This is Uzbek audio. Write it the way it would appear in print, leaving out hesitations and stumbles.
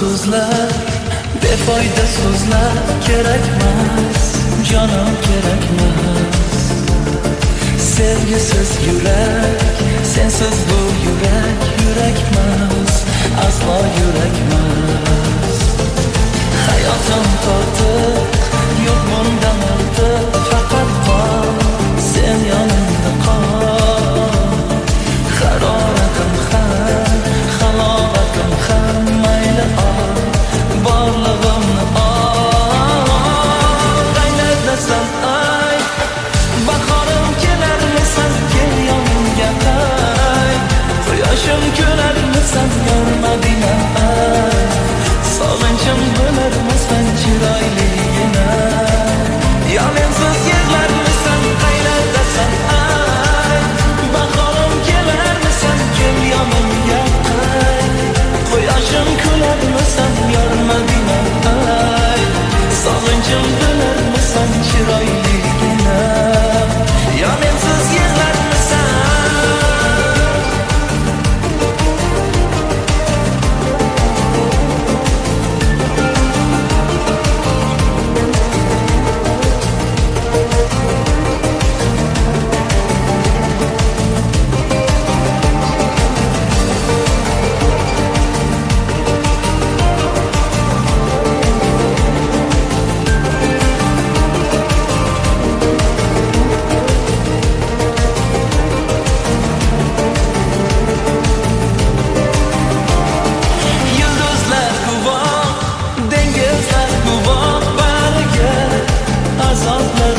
so'zlar, befoyda so'zlar kerakmas, jonim kerakmas. Sevgisiz yurak, sensiz bu yurak, yurakmas, aslo yurakmas. Hayotim tortiq, yo'q bundan ortiq, faqat qol, sen yonimda qol. Haroratim ham, halovatim ham, mayli ol, borlig'imni ol. Qaynatasan ay, bahorim kelarmisan, kel yonimga qay. Quyoshim ko'rarmisan, yormading ay. Sog'inchim bo'larmisan, chiroyligina. Yo mensiz yig'larmisan, qaynatasan ay. Bahorim kelarmisan, kel yonimga qay. Quyoshim ko'rarmisan, yormading ay. Sog'inchim bo'larmisan, chiroyligina. Yo mensiz yig'larmisan. Yulduzlar guvoh, dengizlar guvoh, bariga azoblar